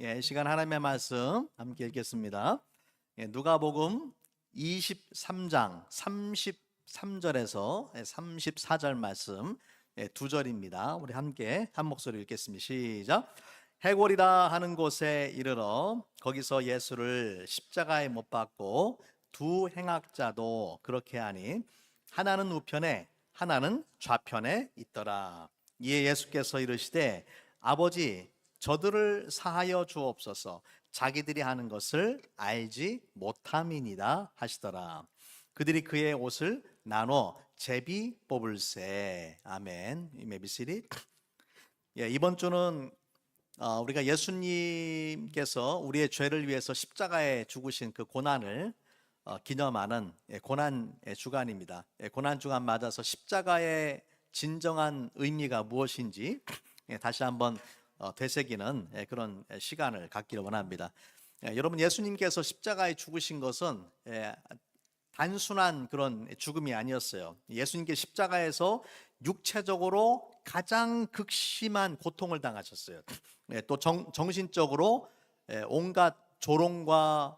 이 시간 하나님의 말씀 함께 읽겠습니다. 누가복음 23장 33절에서 34절 말씀 두 절입니다. 우리 함께 한 목소리 읽겠습니다. 시작. 해골이라 하는 곳에 이르러 거기서 예수를 십자가에 못 박고 두 행악자도 그렇게 하니 하나는 우편에 하나는 좌편에 있더라. 이에 예수께서 이르시되 아버지 저들을 사하여 주옵소서. 자기들이 하는 것을 알지 못함이니라 하시더라. 그들이 그의 옷을 나눠 제비 뽑을세. 아멘. 메비시리. 이번 주는 우리가 예수님께서 우리의 죄를 위해서 십자가에 죽으신 그 고난을 기념하는 고난 주간입니다. 고난 주간 맞아서 십자가의 진정한 의미가 무엇인지 다시 한번 되새기는 그런 시간을 갖기를 원합니다. 여러분, 예수님께서 십자가에 죽으신 것은 단순한 그런 죽음이 아니었어요. 예수님께 십자가에서 육체적으로 가장 극심한 고통을 당하셨어요. 또 정신적으로 온갖 조롱과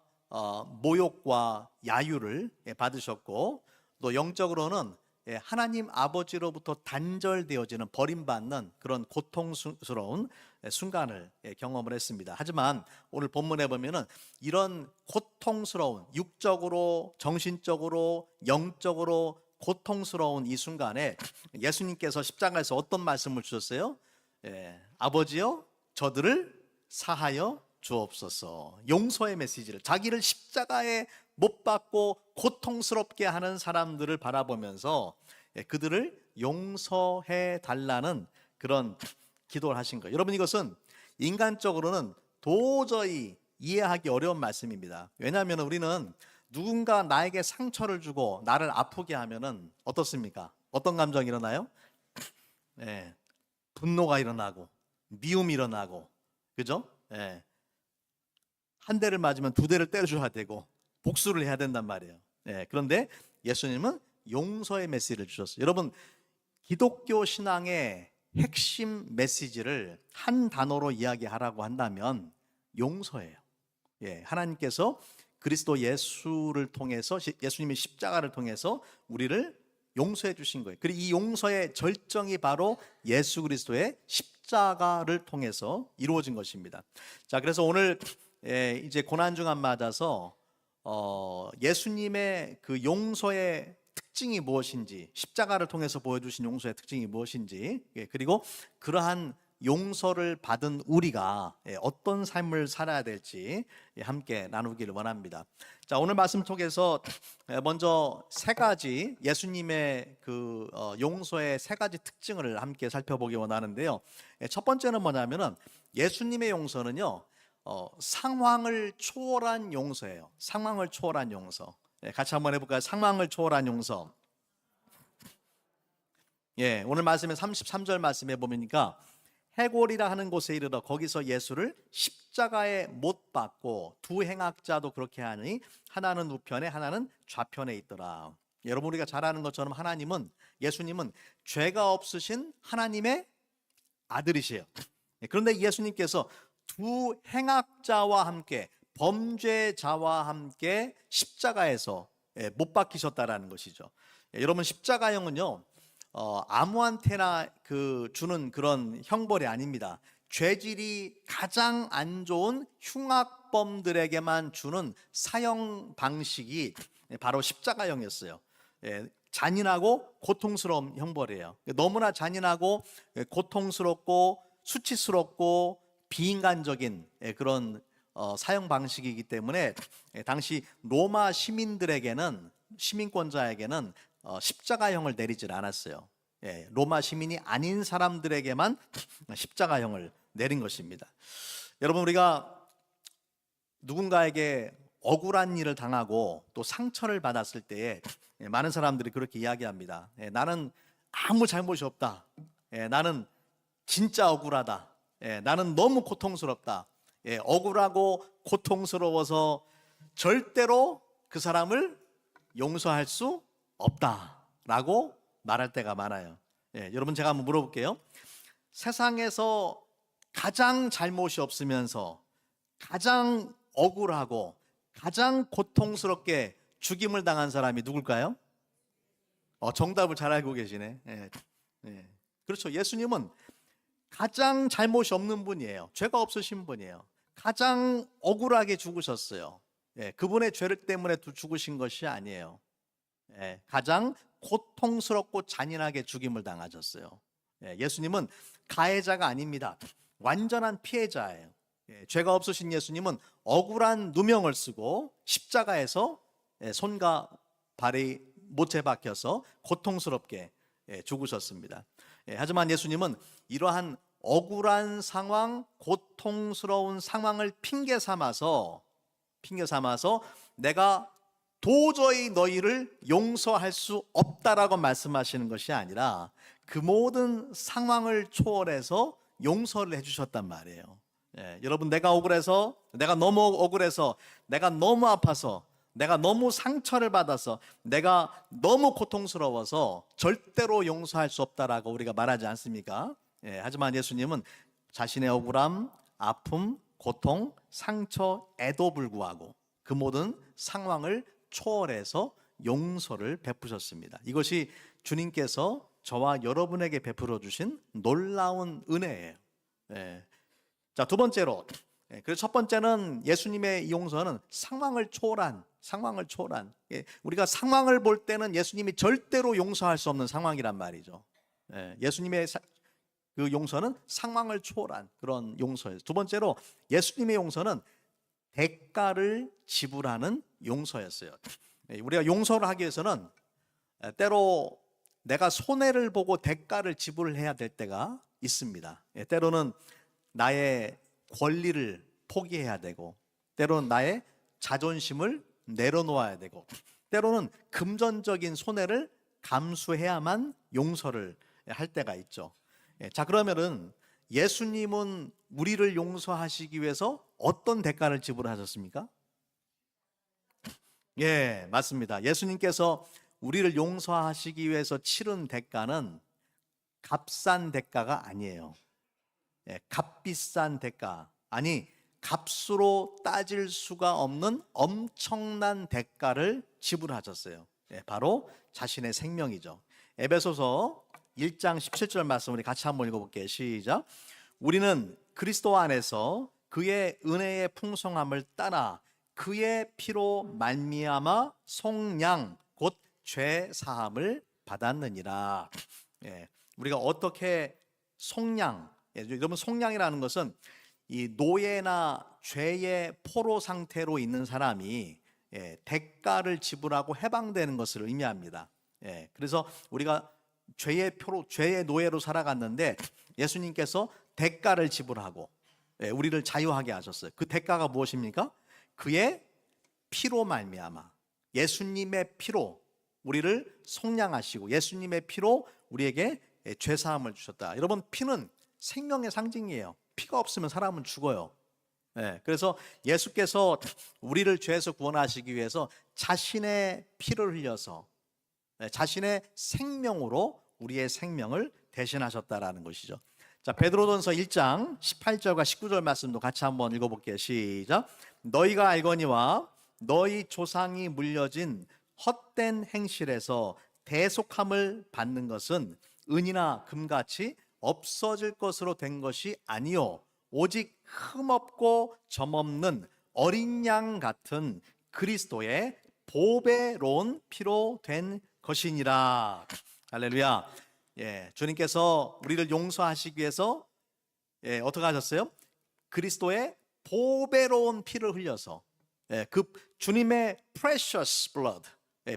모욕과 야유를 받으셨고, 또 영적으로는 하나님 아버지로부터 단절되어지는 버림받는 그런 고통스러운 순간을 경험을 했습니다. 하지만 오늘 본문에 보면은 이런 고통스러운 육적으로 정신적으로 영적으로 고통스러운 이 순간에 예수님께서 십자가에서 어떤 말씀을 주셨어요? 아버지여 저들을 사하여 주옵소서. 용서의 메시지를, 자기를 십자가에 못 박고 고통스럽게 하는 사람들을 바라보면서 그들을 용서해 달라는 그런 기도를 하신 거예요. 여러분, 이것은 인간적으로는 도저히 이해하기 어려운 말씀입니다. 왜냐하면 우리는 누군가 나에게 상처를 주고 나를 아프게 하면은 어떻습니까? 어떤 감정이 일어나요? 분노가 일어나고 미움이 일어나고, 그죠? 한 대를 맞으면 두 대를 때려줘야 되고 복수를 해야 된단 말이에요. 그런데 예수님은 용서의 메시지를 주셨어요. 여러분, 기독교 신앙의 핵심 메시지를 한 단어로 이야기하라고 한다면 용서예요. 하나님께서 그리스도 예수를 통해서, 예수님의 십자가를 통해서 우리를 용서해 주신 거예요. 그리고 이 용서의 절정이 바로 예수 그리스도의 십자가를 통해서 이루어진 것입니다. 자, 그래서 오늘 이제 고난주간 맞아서 예수님의 그 용서의 특징이 무엇인지, 십자가를 통해서 보여주신 용서의 특징이 무엇인지, 그리고 그러한 용서를 받은 우리가 어떤 삶을 살아야 될지 함께 나누기를 원합니다. 자, 오늘 말씀 속에서 먼저 세 가지 예수님의 그 용서의 세 가지 특징을 함께 살펴보기 원하는데요. 첫 번째는 뭐냐면은 예수님의 용서는요, 상황을 초월한 용서예요. 상황을 초월한 용서. 같이 한번 해볼까요? 상황을 초월한 용서. 오늘 말씀에 33절 말씀에 보니까 해골이라 하는 곳에 이르러 거기서 예수를 십자가에 못 박고 두 행악자도 그렇게 하니 하나는 우편에 하나는 좌편에 있더라. 여러분, 우리가 잘 아는 것처럼 하나님은, 예수님은 죄가 없으신 하나님의 아들이세요. 그런데 예수님께서 두 행악자와 함께, 범죄자와 함께 십자가에서 못 박히셨다라는 것이죠. 여러분, 십자가형은요, 아무한테나 주는 그런 형벌이 아닙니다. 죄질이 가장 안 좋은 흉악범들에게만 주는 사형 방식이 바로 십자가형이었어요. 잔인하고 고통스러운 형벌이에요. 너무나 잔인하고 고통스럽고 수치스럽고 비인간적인 그런 사형 방식이기 때문에 당시 로마 시민들에게는, 시민권자에게는 십자가형을 내리질 않았어요. 로마 시민이 아닌 사람들에게만 십자가형을 내린 것입니다. 여러분, 우리가 누군가에게 억울한 일을 당하고 또 상처를 받았을 때에 많은 사람들이 그렇게 이야기합니다. 나는 아무 잘못이 없다. 나는 진짜 억울하다. 나는 너무 고통스럽다. 억울하고 고통스러워서 절대로 그 사람을 용서할 수 없다라고 말할 때가 많아요. 여러분, 제가 한번 물어볼게요. 세상에서 가장 잘못이 없으면서 가장 억울하고 가장 고통스럽게 죽임을 당한 사람이 누굴까요? 정답을 잘 알고 계시네. 예. 예. 그렇죠. 예수님은 가장 잘못이 없는 분이에요. 죄가 없으신 분이에요. 가장 억울하게 죽으셨어요. 예. 그분의 죄를 때문에 죽으신 것이 아니에요. 예. 가장 고통스럽고 잔인하게 죽임을 당하셨어요. 예. 예수님은 가해자가 아닙니다. 완전한 피해자예요. 예. 죄가 없으신 예수님은 억울한 누명을 쓰고 십자가에서 손과 발이 못에 박혀서 고통스럽게 죽으셨습니다. 하지만 예수님은 이러한 억울한 상황, 고통스러운 상황을 핑계 삼아서 내가 도저히 너희를 용서할 수 없다라고 말씀하시는 것이 아니라 그 모든 상황을 초월해서 용서를 해주셨단 말이에요. 여러분, 내가 너무 억울해서, 내가 너무 아파서, 내가 너무 상처를 받아서, 내가 너무 고통스러워서 절대로 용서할 수 없다라고 우리가 말하지 않습니까? 하지만 예수님은 자신의 억울함, 아픔, 고통, 상처에도 불구하고 그 모든 상황을 초월해서 용서를 베푸셨습니다. 이것이 주님께서 저와 여러분에게 베풀어 주신 놀라운 은혜예요. 자, 두 번째로, 그래서 첫 번째는 예수님의 용서는 상황을 초월한, 우리가 상황을 볼 때는 예수님이 절대로 용서할 수 없는 상황이란 말이죠. 예수님의 그 용서는 상황을 초월한 그런 용서예요. 두 번째로, 예수님의 용서는 대가를 지불하는 용서였어요. 우리가 용서를 하기 위해서는 때로 내가 손해를 보고 대가를 지불해야 될 때가 있습니다. 때로는 나의 권리를 포기해야 되고, 때로는 나의 자존심을 내려놓아야 되고, 때로는 금전적인 손해를 감수해야만 용서를 할 때가 있죠. 자, 그러면은 예수님은 우리를 용서하시기 위해서 어떤 대가를 지불하셨습니까? 예, 맞습니다. 예수님께서 우리를 용서하시기 위해서 치른 대가는 값싼 대가가 아니에요. 값비싼 대가, 아니 값으로 따질 수가 없는 엄청난 대가를 지불하셨어요. 바로 자신의 생명이죠. 에베소서 1장 17절 말씀 우리 같이 한번 읽어볼게요. 시작. 우리는 그리스도 안에서 그의 은혜의 풍성함을 따라 그의 피로 말미암아 속량 곧 죄 사함을 받았느니라. 우리가 어떻게 속량, 여러분, 속량이라는 것은 이 노예나 죄의 포로 상태로 있는 사람이 대가를 지불하고 해방되는 것을 의미합니다. 그래서 우리가 죄의 노예로 살아갔는데 예수님께서 대가를 지불하고 우리를 자유하게 하셨어요. 그 대가가 무엇입니까? 그의 피로 말미암아, 예수님의 피로 우리를 속량하시고 예수님의 피로 우리에게 죄 사함을 주셨다. 여러분, 피는 생명의 상징이에요. 피가 없으면 사람은 죽어요. 그래서 예수께서 우리를 죄에서 구원하시기 위해서 자신의 피를 흘려서 자신의 생명으로 우리의 생명을 대신하셨다라는 것이죠. 자, 베드로전서 1장 18절과 19절 말씀도 같이 한번 읽어볼게요. 시작. 너희가 알거니와 너희 조상이 물려진 헛된 행실에서 대속함을 받는 것은 은이나 금같이 없어질 것으로 된 것이 아니요 오직 흠없고 점없는 어린 양 같은 그리스도의 보배로운 피로 된 것이니라. 할렐루야. 주님께서 우리를 용서하시기 위해서 어떻게 하셨어요? 그리스도의 보배로운 피를 흘려서, 그 주님의 precious blood,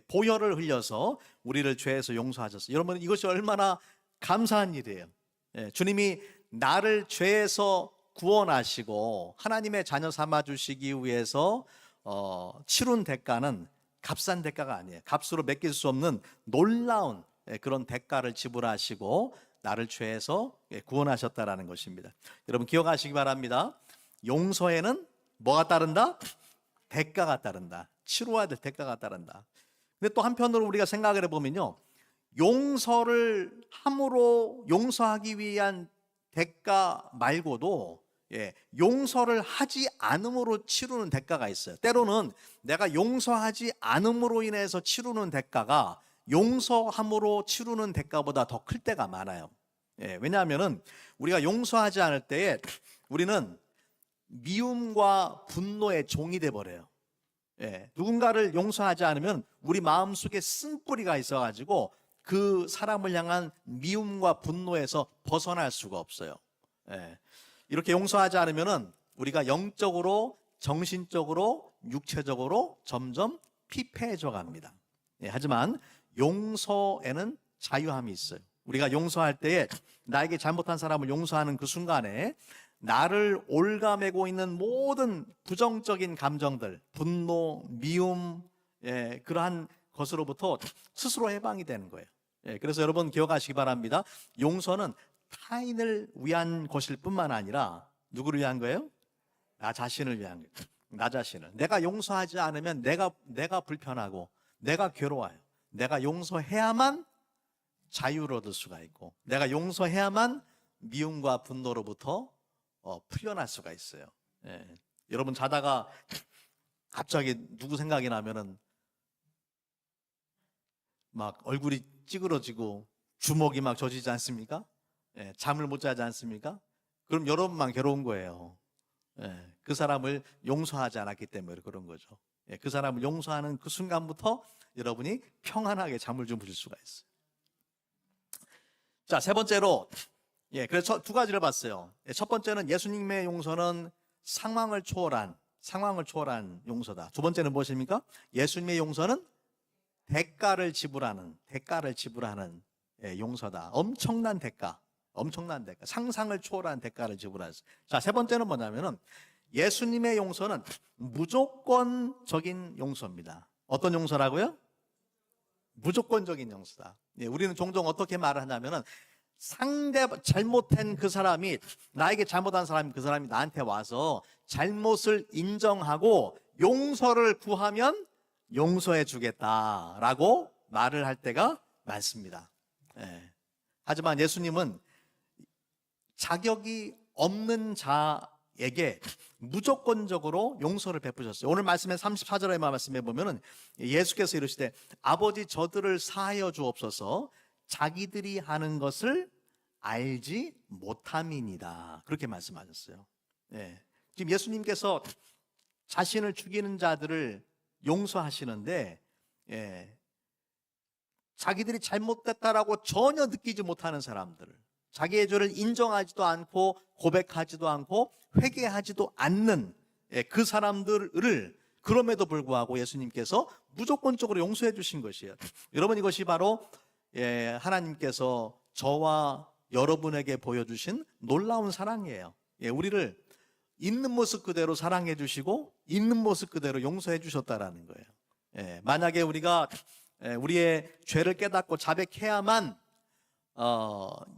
보혈을 흘려서 우리를 죄에서 용서하셨어요. 여러분, 이것이 얼마나 감사한 일이에요. 주님이 나를 죄에서 구원하시고 하나님의 자녀 삼아 주시기 위해서 치룬 대가는 값싼 대가가 아니에요. 값으로 맡길 수 없는 놀라운 그런 대가를 지불하시고 나를 죄에서 구원하셨다라는 것입니다. 여러분, 기억하시기 바랍니다. 용서에는 뭐가 따른다? 대가가 따른다. 치러야 될 대가가 따른다. 근데 또 한편으로 우리가 생각을 해보면요, 용서를 함으로 용서하기 위한 대가 말고도 용서를 하지 않음으로 치르는 대가가 있어요. 때로는 내가 용서하지 않음으로 인해서 치르는 대가가 용서함으로 치르는 대가보다 더 클 때가 많아요. 왜냐하면 우리가 용서하지 않을 때에 우리는 미움과 분노의 종이 돼 버려요. 누군가를 용서하지 않으면 우리 마음속에 쓴뿌리가 있어가지고 그 사람을 향한 미움과 분노에서 벗어날 수가 없어요. 이렇게 용서하지 않으면 우리가 영적으로, 정신적으로, 육체적으로 점점 피폐해져 갑니다. 하지만 용서에는 자유함이 있어요. 우리가 용서할 때에 나에게 잘못한 사람을 용서하는 그 순간에 나를 올가매고 있는 모든 부정적인 감정들, 분노, 미움, 그러한 것으로부터 스스로 해방이 되는 거예요. 그래서 여러분 기억하시기 바랍니다. 용서는 타인을 위한 것일 뿐만 아니라 누구를 위한 거예요? 나 자신을 위한 거예요. 나 자신을. 내가 용서하지 않으면 내가 불편하고 내가 괴로워요. 내가 용서해야만 자유를 얻을 수가 있고 내가 용서해야만 미움과 분노로부터 풀려날 수가 있어요. 여러분 자다가 갑자기 누구 생각이 나면은 막 얼굴이 찌그러지고 주먹이 막 젖이지 않습니까? 잠을 못 자지 않습니까? 그럼 여러분만 괴로운 거예요. 그 사람을 용서하지 않았기 때문에 그런 거죠. 그 사람을 용서하는 그 순간부터 여러분이 평안하게 잠을 주무실 수가 있어요. 자, 세 번째로 그래서 두 가지를 봤어요. 첫 번째는 예수님의 용서는 상황을 초월한 용서다. 두 번째는 무엇입니까? 예수님의 용서는 대가를 지불하는 용서다. 엄청난 대가, 상상을 초월한 대가를 지불하셨어요. 자, 세 번째는 뭐냐면은 예수님의 용서는 무조건적인 용서입니다. 어떤 용서라고요? 무조건적인 용서다. 우리는 종종 어떻게 말을 하냐면은 잘못한 그 사람이 나에게 잘못한 사람이 그 사람이 나한테 와서 잘못을 인정하고 용서를 구하면 용서해 주겠다라고 말을 할 때가 많습니다. 하지만 예수님은 자격이 없는 자에게 무조건적으로 용서를 베푸셨어요. 오늘 말씀의 34절의 말씀에 보면은 예수께서 이르시되 아버지 저들을 사하여 주옵소서 자기들이 하는 것을 알지 못함이니이다. 그렇게 말씀하셨어요. 지금 예수님께서 자신을 죽이는 자들을 용서하시는데 자기들이 잘못됐다라고 전혀 느끼지 못하는 사람들, 자기의 죄를 인정하지도 않고 고백하지도 않고 회개하지도 않는 그 사람들을 그럼에도 불구하고 예수님께서 무조건적으로 용서해 주신 것이에요. 여러분 이것이 바로 하나님께서 저와 여러분에게 보여주신 놀라운 사랑이에요. 우리를 있는 모습 그대로 사랑해 주시고 있는 모습 그대로 용서해 주셨다라는 거예요. 만약에 우리가 우리의 죄를 깨닫고 자백해야만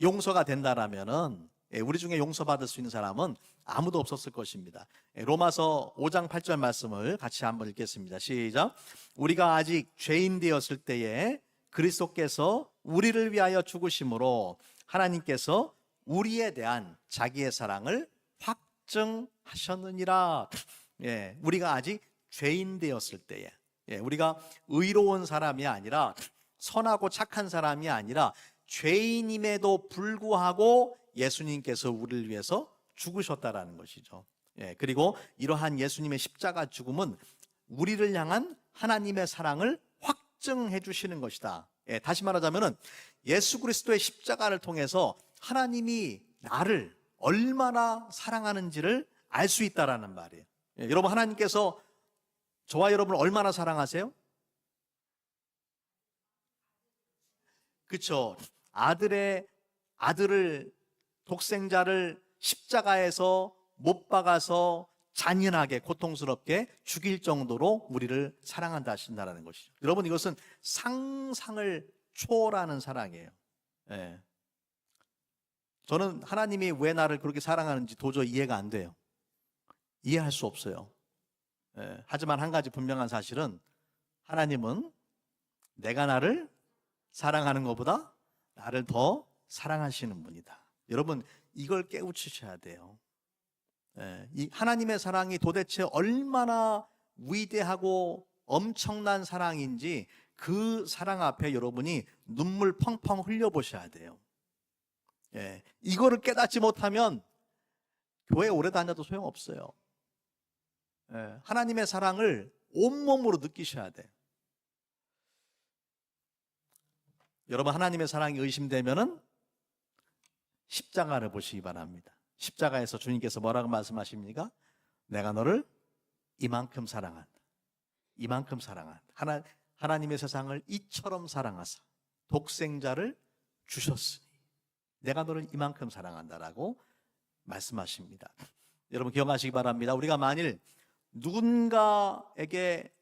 용서가 된다라면은 우리 중에 용서받을 수 있는 사람은 아무도 없었을 것입니다. 로마서 5장 8절 말씀을 같이 한번 읽겠습니다. 시작. 우리가 아직 죄인 되었을 때에 그리스도께서 우리를 위하여 죽으심으로 하나님께서 우리에 대한 자기의 사랑을 확증하셨느니라. 우리가 아직 죄인 되었을 때에 우리가 의로운 사람이 아니라 선하고 착한 사람이 아니라 죄인임에도 불구하고 예수님께서 우리를 위해서 죽으셨다라는 것이죠. 그리고 이러한 예수님의 십자가 죽음은 우리를 향한 하나님의 사랑을 확증해 주시는 것이다. 다시 말하자면은 예수 그리스도의 십자가를 통해서 하나님이 나를 얼마나 사랑하는지를 알 수 있다라는 말이에요. 여러분 하나님께서 저와 여러분을 얼마나 사랑하세요? 그렇죠. 아들을 독생자를 십자가에서 못 박아서 잔인하게 고통스럽게 죽일 정도로 우리를 사랑한다 하신다는 것이죠. 여러분 이것은 상상을 초월하는 사랑이에요. 저는 하나님이 왜 나를 그렇게 사랑하는지 도저히 이해가 안 돼요. 이해할 수 없어요. 하지만 한 가지 분명한 사실은 하나님은 내가 나를 사랑하는 것보다 나를 더 사랑하시는 분이다. 여러분 이걸 깨우치셔야 돼요. 이 하나님의 사랑이 도대체 얼마나 위대하고 엄청난 사랑인지 그 사랑 앞에 여러분이 눈물 펑펑 흘려보셔야 돼요. 이거를 깨닫지 못하면 교회 오래 다녀도 소용없어요. 하나님의 사랑을 온몸으로 느끼셔야 돼요. 여러분, 하나님의 사랑이 의심되면은 십자가를 보시기 바랍니다. 십자가에서 주님께서 뭐라고 말씀하십니까? 내가 너를 이만큼 사랑한다. 이만큼 사랑한다. 하나님의 세상을 이처럼 사랑하사 독생자를 주셨으니 내가 너를 이만큼 사랑한다라고 말씀하십니다. 여러분 기억하시기 바랍니다. 우리가 만일 누군가에게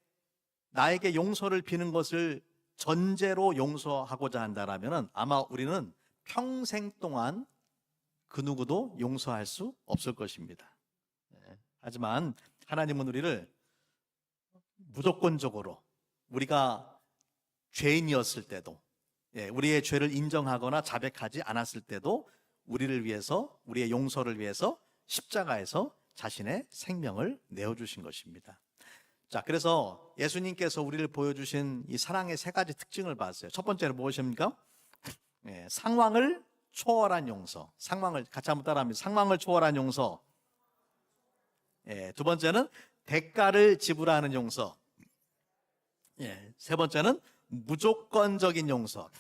나에게 용서를 비는 것을 전제로 용서하고자 한다면 아마 우리는 평생 동안 그 누구도 용서할 수 없을 것입니다. 하지만 하나님은 우리를 무조건적으로 우리가 죄인이었을 때도 우리의 죄를 인정하거나 자백하지 않았을 때도 우리를 위해서, 우리의 용서를 위해서 십자가에서 자신의 생명을 내어주신 것입니다. 자, 그래서 예수님께서 우리를 보여주신 이 사랑의 세 가지 특징을 봤어요. 첫 번째는 무엇입니까? 상황을 초월한 용서. 상황을 같이 한번 따라합니다. 상황을 초월한 용서. 두 번째는 대가를 지불하는 용서. 세 번째는 무조건적인 용서.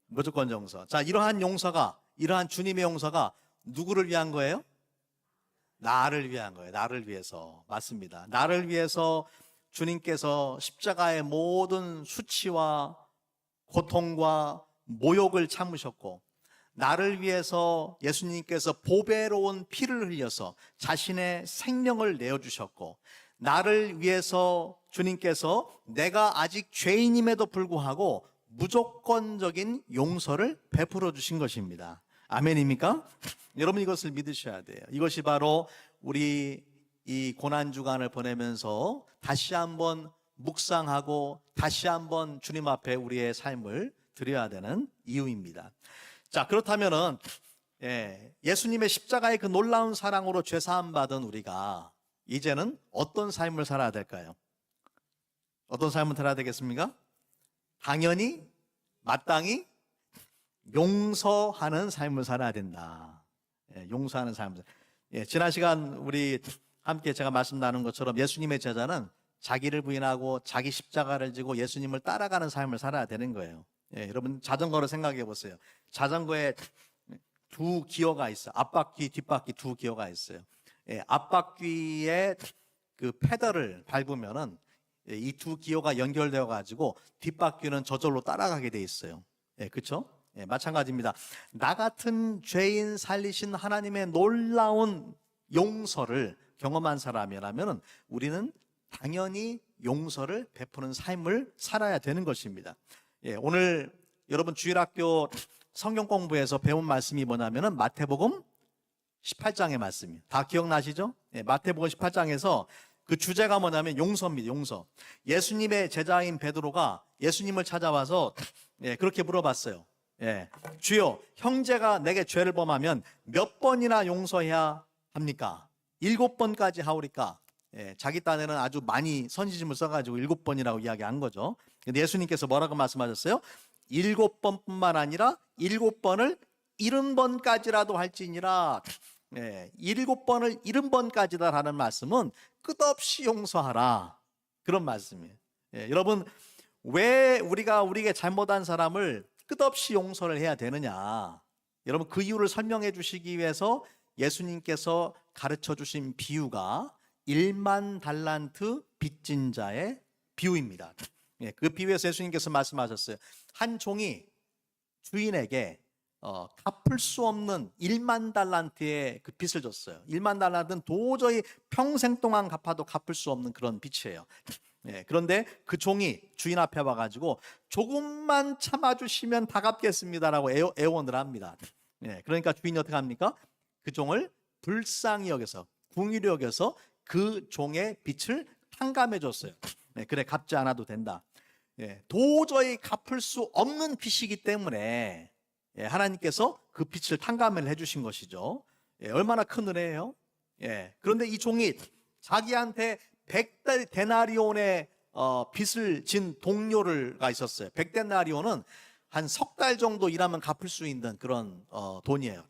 무조건 용서. 자, 이러한 용서가, 이러한 주님의 용서가 누구를 위한 거예요? 나를 위한 거예요. 나를 위해서. 맞습니다. 나를 위해서 주님께서 십자가의 모든 수치와 고통과 모욕을 참으셨고, 나를 위해서 예수님께서 보배로운 피를 흘려서 자신의 생명을 내어주셨고, 나를 위해서 주님께서 내가 아직 죄인임에도 불구하고 무조건적인 용서를 베풀어 주신 것입니다. 아멘입니까? 여러분 이것을 믿으셔야 돼요. 이것이 바로 우리 이 고난주간을 보내면서 다시 한번 묵상하고 다시 한번 주님 앞에 우리의 삶을 드려야 되는 이유입니다. 자, 그렇다면은 예수님의 십자가의 그 놀라운 사랑으로 죄사함 받은 우리가 이제는 어떤 삶을 살아야 될까요? 어떤 삶을 살아야 되겠습니까? 당연히 마땅히 용서하는 삶을 살아야 된다. 용서하는 삶을. 지난 시간 우리 함께 제가 말씀 나눈 것처럼 예수님의 제자는 자기를 부인하고 자기 십자가를 지고 예수님을 따라가는 삶을 살아야 되는 거예요. 여러분 자전거를 생각해 보세요. 자전거에 두 기어가 있어요. 앞바퀴, 뒷바퀴 두 기어가 있어요. 앞바퀴에 그 페달을 밟으면은 이 두 기어가 연결되어 가지고 뒷바퀴는 저절로 따라가게 돼 있어요. 그렇죠? 마찬가지입니다. 나 같은 죄인 살리신 하나님의 놀라운 용서를 경험한 사람이라면 우리는 당연히 용서를 베푸는 삶을 살아야 되는 것입니다. 오늘 여러분 주일학교 성경 공부에서 배운 말씀이 뭐냐면은 마태복음 18장의 말씀이에요. 다 기억나시죠? 마태복음 18장에서 그 주제가 뭐냐면 용서입니다. 용서. 예수님의 제자인 베드로가 예수님을 찾아와서 그렇게 물어봤어요. 주여, 형제가 내게 죄를 범하면 몇 번이나 용서해야 합니까? 7번까지 하오리까? 자기 딴에는 아주 많이 선지심을 써가지고 7번이라고 이야기한 거죠. 근데 예수님께서 뭐라고 말씀하셨어요? 7번뿐만 아니라 7번을 70번까지라도 할지니라. 7번을 70번까지다 라는 말씀은 끝없이 용서하라, 그런 말씀이에요. 여러분 왜 우리가 우리에게 잘못한 사람을 끝없이 용서를 해야 되느냐, 여러분 그 이유를 설명해 주시기 위해서 예수님께서 가르쳐 주신 비유가 1만 달란트 빚진 자의 비유입니다. 그 비유에서 예수님께서 말씀하셨어요. 한 종이 주인에게 갚을 수 없는 1만 달란트의 그 빚을 줬어요. 1만 달란트는 도저히 평생 동안 갚아도 갚을 수 없는 그런 빚이에요. 그런데 그 종이 주인 앞에 와가지고 조금만 참아주시면 다 갚겠습니다라고 애원을 합니다. 그러니까 주인이 어떻게 합니까? 그 종을 불쌍히 여겨서, 궁휼히 여겨서 그 종의 빚을 탕감해 줬어요. 그래, 갚지 않아도 된다. 도저히 갚을 수 없는 빚이기 때문에 하나님께서 그 빚을 탕감을 해주신 것이죠. 얼마나 큰 은혜예요. 그런데 이 종이 자기한테 100데나리온의 빚을 진 동료가 있었어요. 100데나리온은 한 석 달 정도 일하면 갚을 수 있는 그런 돈이에요.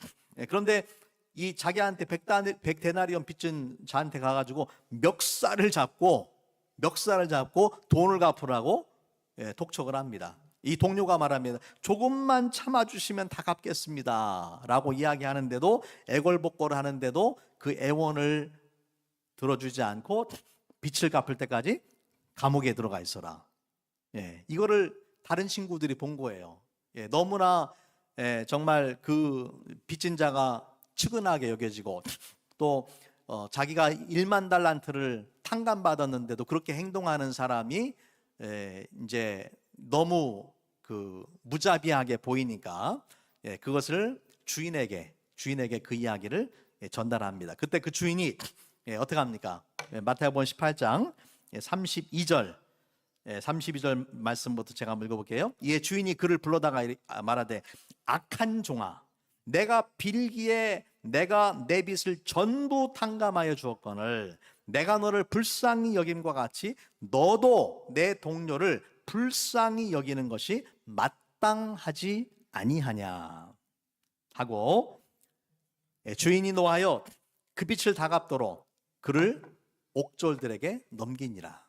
그런데 이 자기한테 100데나리온 빚진 자한테 가가지고 멱살을 잡고 돈을 갚으라고 독촉을 합니다. 이 동료가 말합니다. 조금만 참아주시면 다 갚겠습니다 라고 이야기하는데도, 애걸복걸을 하는데도 그 애원을 들어주지 않고 빚을 갚을 때까지 감옥에 들어가 있어라. 이거를 다른 친구들이 본 거예요. 너무나 정말 그 빚진 자가 측은하게 여겨지고, 또 자기가 1만 달란트를 탕감받았는데도 그렇게 행동하는 사람이 이제 너무 그 무자비하게 보이니까 그것을 주인에게 그 이야기를 전달합니다. 그때 그 주인이 어떻게 합니까? 마태복음 18장 32절 말씀부터 제가 한번 읽어볼게요. 이에 주인이 그를 불러다가 말하되, 악한 종아, 내가 빌기에 내가 내 빚을 전부 탕감하여 주었거늘 내가 너를 불쌍히 여김과 같이 너도 내 동료를 불쌍히 여기는 것이 마땅하지 아니하냐 하고, 주인이 노하여 그 빚을 다 갚도록 그를 옥졸들에게 넘기니라.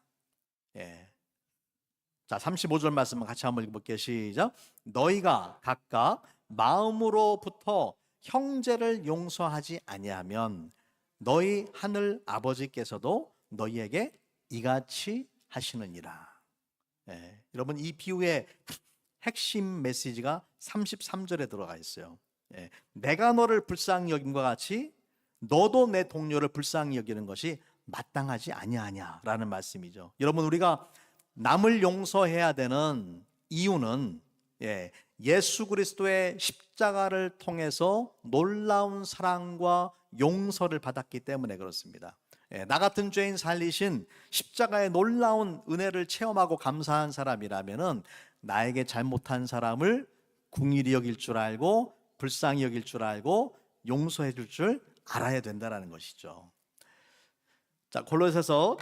자, 35절 말씀 같이 한번 읽어볼게요. 시작. 너희가 각각 마음으로부터 형제를 용서하지 아니하면 너희 하늘 아버지께서도 너희에게 이같이 하시느니라. 여러분, 이 비유의 핵심 메시지가 33절에 들어가 있어요. 내가 너를 불쌍히 여김과 같이 너도 내 동료를 불쌍히 여기는 것이 마땅하지 아니하냐라는 말씀이죠. 여러분, 우리가 남을 용서해야 되는 이유는 예수 그리스도의 십자가를 통해서 놀라운 사랑과 용서를 받았기 때문에 그렇습니다. 나 같은 죄인 살리신 십자가의 놀라운 은혜를 체험하고 감사한 사람이라면은 나에게 잘못한 사람을 긍휼히 여길 줄 알고 불쌍히 여길 줄 알고 용서해 줄 줄 알아야 된다는 것이죠. 자, 골로새서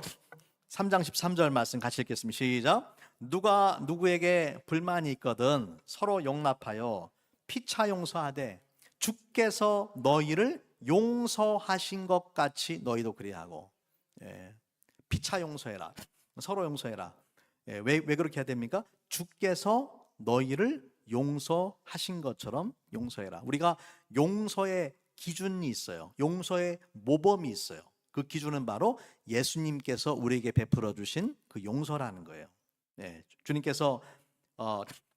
3장 13절 말씀 같이 읽겠습니다. 시작. 누가 누구에게 불만이 있거든 서로 용납하여 피차 용서하되 주께서 너희를 용서하신 것 같이 너희도 그리하고. 피차 용서해라. 서로 용서해라. 왜 그렇게 해야 됩니까? 주께서 너희를 용서하신 것처럼 용서해라. 우리가 용서의 기준이 있어요. 용서의 모범이 있어요. 그 기준은 바로 예수님께서 우리에게 베풀어 주신 그 용서라는 거예요.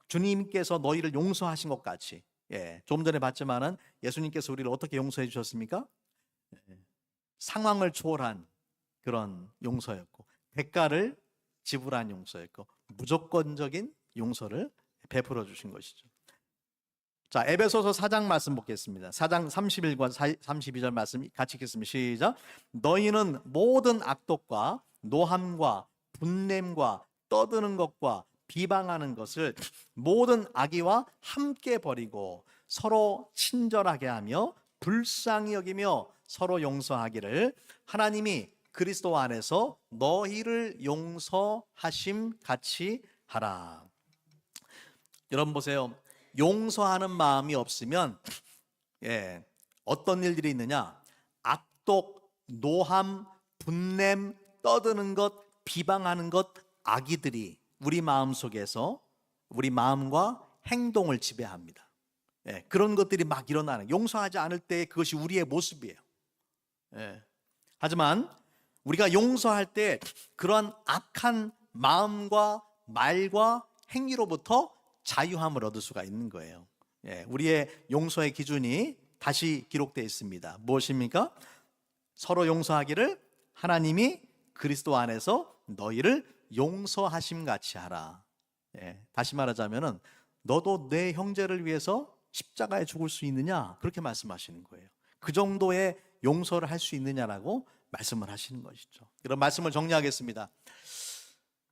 주님께서 너희를 용서하신 것 같이. 좀 전에 봤지만은 예수님께서 우리를 어떻게 용서해 주셨습니까? 상황을 초월한 그런 용서였고, 대가를 지불한 용서였고, 무조건적인 용서를 베풀어 주신 것이죠. 자, 에베소서 4장 말씀 보겠습니다. 4장 31과 32절 말씀 같이 읽겠습니다. 시작. 너희는 모든 악독과 노함과 분냄과 떠드는 것과 비방하는 것을 모든 악의와 함께 버리고 서로 친절하게 하며 불쌍히 여기며 서로 용서하기를 하나님이 그리스도 안에서 너희를 용서하심 같이 하라. 여러분 보세요. 용서하는 마음이 없으면 어떤 일들이 있느냐? 악독, 노함, 분냄, 떠드는 것, 비방하는 것, 악의들이 우리 마음속에서 우리 마음과 행동을 지배합니다. 그런 것들이 막 일어나는, 용서하지 않을 때 그것이 우리의 모습이에요. 하지만 우리가 용서할 때 그런 악한 마음과 말과 행위로부터 자유함을 얻을 수가 있는 거예요. 우리의 용서의 기준이 다시 기록되어 있습니다. 무엇입니까? 서로 용서하기를 하나님이 그리스도 안에서 너희를 용서하심 같이 하라. 다시 말하자면은 너도 내 형제를 위해서 십자가에 죽을 수 있느냐? 그렇게 말씀하시는 거예요. 그 정도의 용서를 할 수 있느냐라고 말씀을 하시는 것이죠. 이런 말씀을 정리하겠습니다.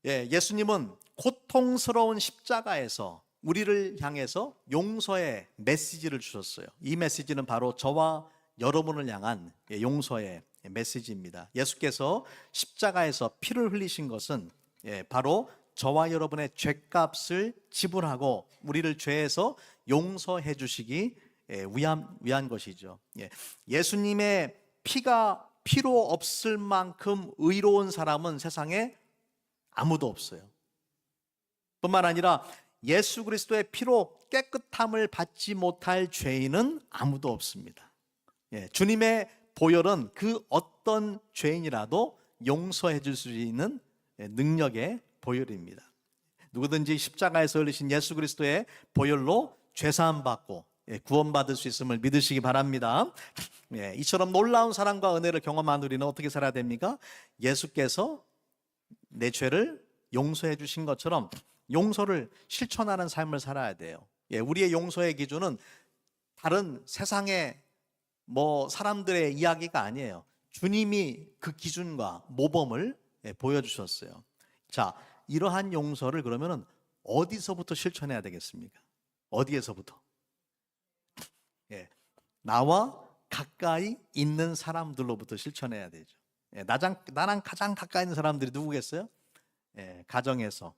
예수님은 고통스러운 십자가에서 우리를 향해서 용서의 메시지를 주셨어요. 이 메시지는 바로 저와 여러분을 향한 용서의 메시지입니다. 예수께서 십자가에서 피를 흘리신 것은 바로 저와 여러분의 죄값을 지불하고 우리를 죄에서 용서해 주시기 위한 것이죠. 예수님의 피가 필요 없을 만큼 의로운 사람은 세상에 아무도 없어요. 뿐만 아니라 예수 그리스도의 피로 깨끗함을 받지 못할 죄인은 아무도 없습니다. 주님의 보혈은 그 어떤 죄인이라도 용서해 줄 수 있는 능력의 보혈입니다. 누구든지 십자가에서 흘리신 예수 그리스도의 보혈로 죄사함 받고 구원받을 수 있음을 믿으시기 바랍니다. 이처럼 놀라운 사랑과 은혜를 경험한 우리는 어떻게 살아야 됩니까? 예수께서 내 죄를 용서해 주신 것처럼 용서를 실천하는 삶을 살아야 돼요. 우리의 용서의 기준은 다른 세상의 사람들의 이야기가 아니에요. 주님이 그 기준과 모범을 보여주셨어요. 자, 이러한 용서를 그러면은 어디서부터 실천해야 되겠습니까? 어디에서부터? 나와 가까이 있는 사람들로부터 실천해야 되죠. 나랑 가장 가까이 있는 사람들이 누구겠어요? 가정에서,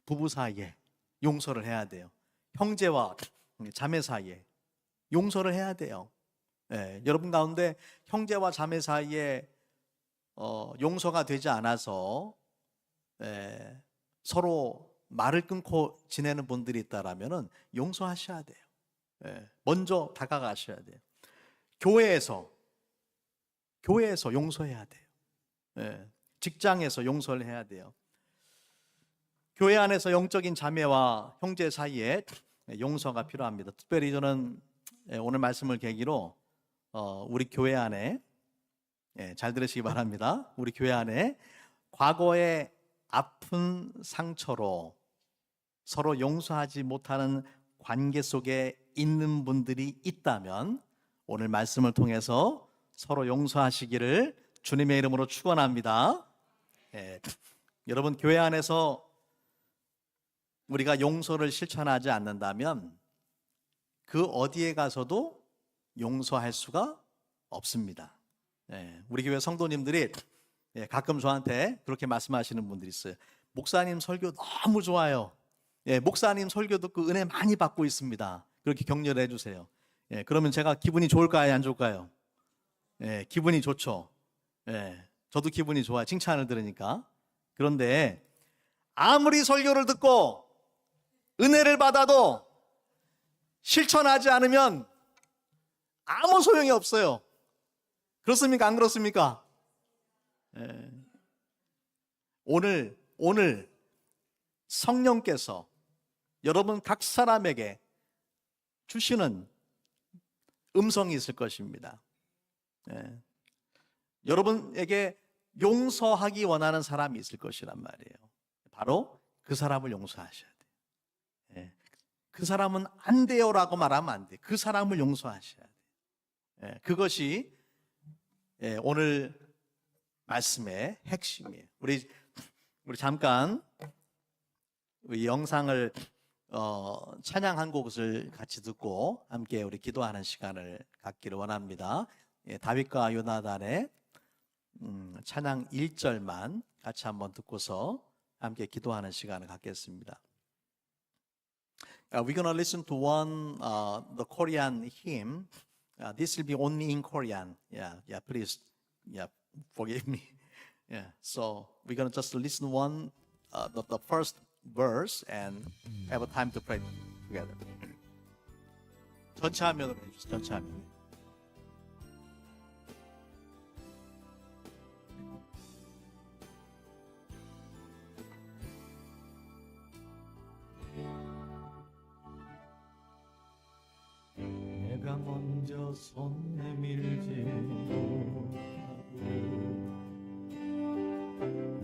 부부 사이에 용서를 해야 돼요. 형제와 자매 사이에 용서를 해야 돼요. 여러분 가운데 형제와 자매 사이에 용서가 되지 않아서 서로 말을 끊고 지내는 분들이 있다라면은 용서하셔야 돼요. 먼저 다가가셔야 돼요. 교회에서 용서해야 돼요. 직장에서 용서를 해야 돼요. 교회 안에서 영적인 자매와 형제 사이에 용서가 필요합니다. 특별히 저는 오늘 말씀을 계기로 우리 교회 안에 잘 들으시기 바랍니다. 우리 교회 안에 과거의 아픈 상처로 서로 용서하지 못하는 관계 속에 있는 분들이 있다면 오늘 말씀을 통해서 서로 용서하시기를 주님의 이름으로 축원합니다. 여러분 교회 안에서 우리가 용서를 실천하지 않는다면 그 어디에 가서도 용서할 수가 없습니다. 우리 교회 성도님들이 가끔 저한테 그렇게 말씀하시는 분들이 있어요. 목사님 설교 너무 좋아요. 목사님 설교 듣고 은혜 많이 받고 있습니다. 그렇게 격려를 해주세요. 그러면 제가 기분이 좋을까요? 안 좋을까요? 기분이 좋죠. 저도 기분이 좋아요. 칭찬을 들으니까. 그런데 아무리 설교를 듣고 은혜를 받아도 실천하지 않으면 아무 소용이 없어요. 그렇습니까? 안 그렇습니까? 오늘 성령께서 여러분 각 사람에게 주시는 음성이 있을 것입니다. 여러분에게 용서하기 원하는 사람이 있을 것이란 말이에요. 바로 그 사람을 용서하셔야 돼요. 그 사람은 안 돼요라고 말하면 안 돼요. 그 사람을 용서하셔야 돼요. 그것이 오늘 말씀의 핵심이에요. 우리 잠깐 우리 영상을 찬양 한 곡을 같이 듣고 함께 우리 기도하는 시간을 갖기를 원합니다. 다윗과 요나단의 찬양 1절만 같이 한번 듣고서 함께 기도하는 시간을 갖겠습니다. We're gonna listen to one the Korean hymn. This will be only in Korean. Yeah, please, forgive me. So we're gonna just listen one the first verse and have a time to pray together. 전체 화면으로 해주세요. 전체 화면. 내가 먼저 손 내밀지 못하고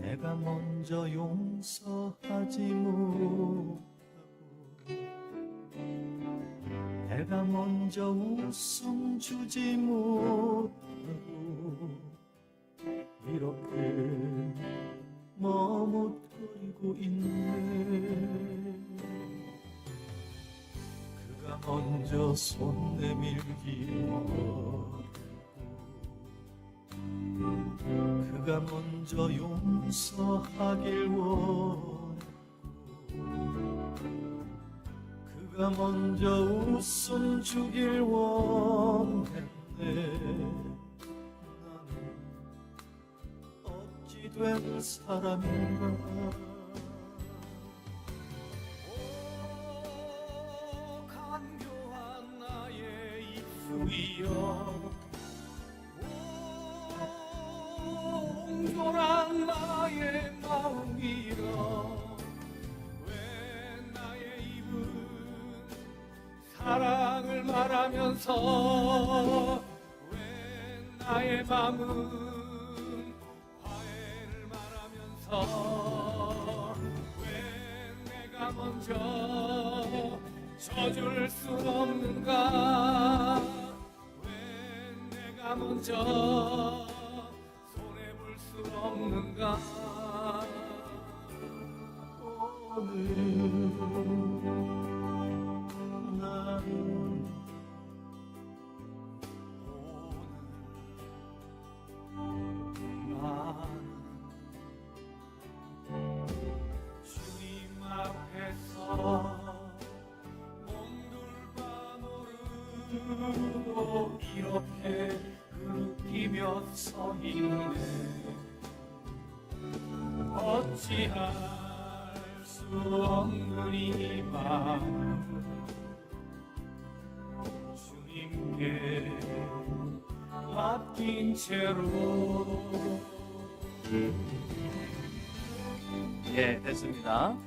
내가 먼저 용서하지 못하고 내가 먼저 웃음 주지 못하고 이렇게 머뭇거리고 있네. 그가 먼저 손 내밀기 어렵고 그가 먼저 용서하길 원했고 그가 먼저 웃음 주길 원했네. 나는 어찌 된 사람인가. 오 간교한 나의 입술이여, 옹졸한 나의 마음이여, 왜 나의 입은 사랑을 말하면서 왜 나의 마음은 화해를 말하면서 왜 내가 먼저 져줄 수 없는가, 왜 내가 먼저 손해볼 수 없는가. 오늘 나는 주님 앞에서 몸둘바 모르고 이렇게 긁히며 서 있네. 어찌할 수 없는 이 마음 주님께 맡긴 채로. 예, 됐습니다.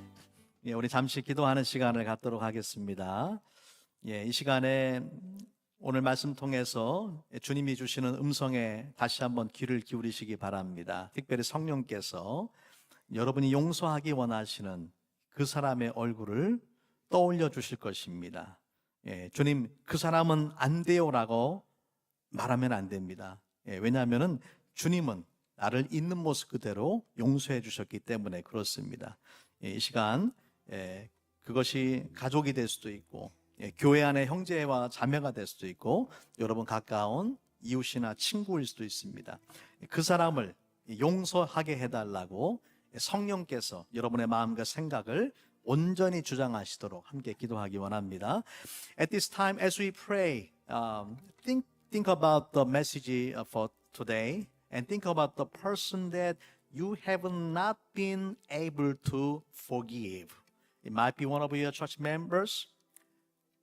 예, 우리 잠시 기도하는 시간을 갖도록 하겠습니다. 예, 이 시간에 오늘 말씀 통해서 주님이 주시는 음성에 다시 한번 귀를 기울이시기 바랍니다. 특별히 성령께서 여러분이 용서하기 원하시는 그 사람의 얼굴을 떠올려 주실 것입니다. 예, 주님, 그 사람은 안 돼요라고 말하면 안 됩니다. 예, 왜냐하면 주님은 나를 있는 모습 그대로 용서해 주셨기 때문에 그렇습니다. 예, 이 시간 그것이 가족이 될 수도 있고, 교회 안에 형제와 자매가 될 수도 있고, 여러분 가까운 이웃이나 친구일 수도 있습니다. 그 사람을 용서하게 해달라고 성령께서 여러분의 마음과 생각을 온전히 주장하시도록 함께 기도하기 원합니다. At this time, as we pray, think about the message for today and think about the person that you have not been able to forgive. It might be one of your church members,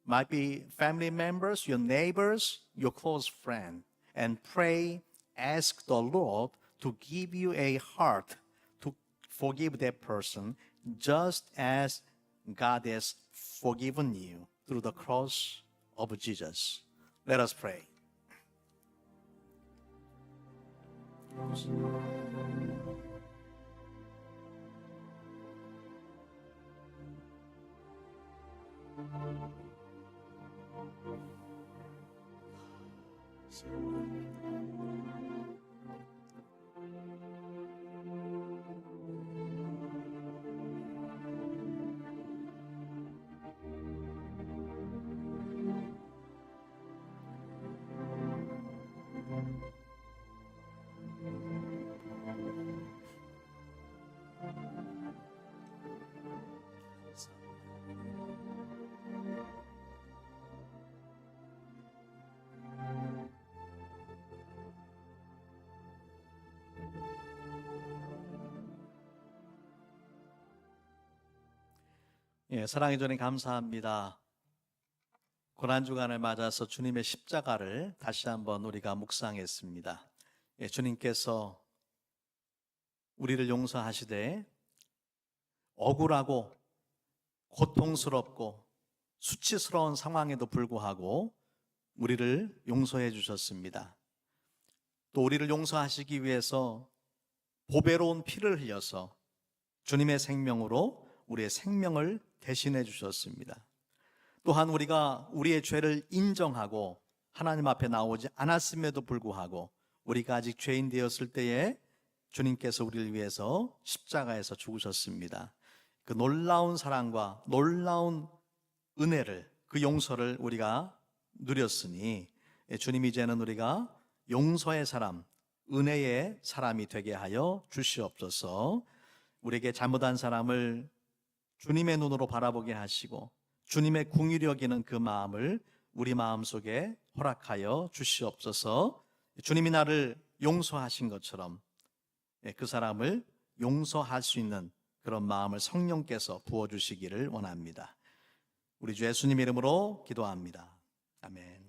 might be family members, your neighbors, your close friend. And pray, ask the Lord to give you a heart to forgive that person just as God has forgiven you through the cross of Jesus. Let us pray. 예, 사랑의 주님 감사합니다. 고난주간을 맞아서 주님의 십자가를 다시 한번 우리가 묵상했습니다. 예, 주님께서 우리를 용서하시되 억울하고 고통스럽고 수치스러운 상황에도 불구하고 우리를 용서해 주셨습니다. 또 우리를 용서하시기 위해서 보배로운 피를 흘려서 주님의 생명으로 우리의 생명을 대신해 주셨습니다. 또한 우리가 우리의 죄를 인정하고 하나님 앞에 나오지 않았음에도 불구하고 우리가 아직 죄인 되었을 때에 주님께서 우리를 위해서 십자가에서 죽으셨습니다. 그 놀라운 사랑과 놀라운 은혜를, 그 용서를 우리가 누렸으니 주님 이제는 우리가 용서의 사람, 은혜의 사람이 되게 하여 주시옵소서. 우리에게 잘못한 사람을 주님의 눈으로 바라보게 하시고 주님의 궁휼히 여기는 그 마음을 우리 마음속에 허락하여 주시옵소서. 주님이 나를 용서하신 것처럼 그 사람을 용서할 수 있는 그런 마음을 성령께서 부어주시기를 원합니다. 우리 주 예수님 이름으로 기도합니다. 아멘.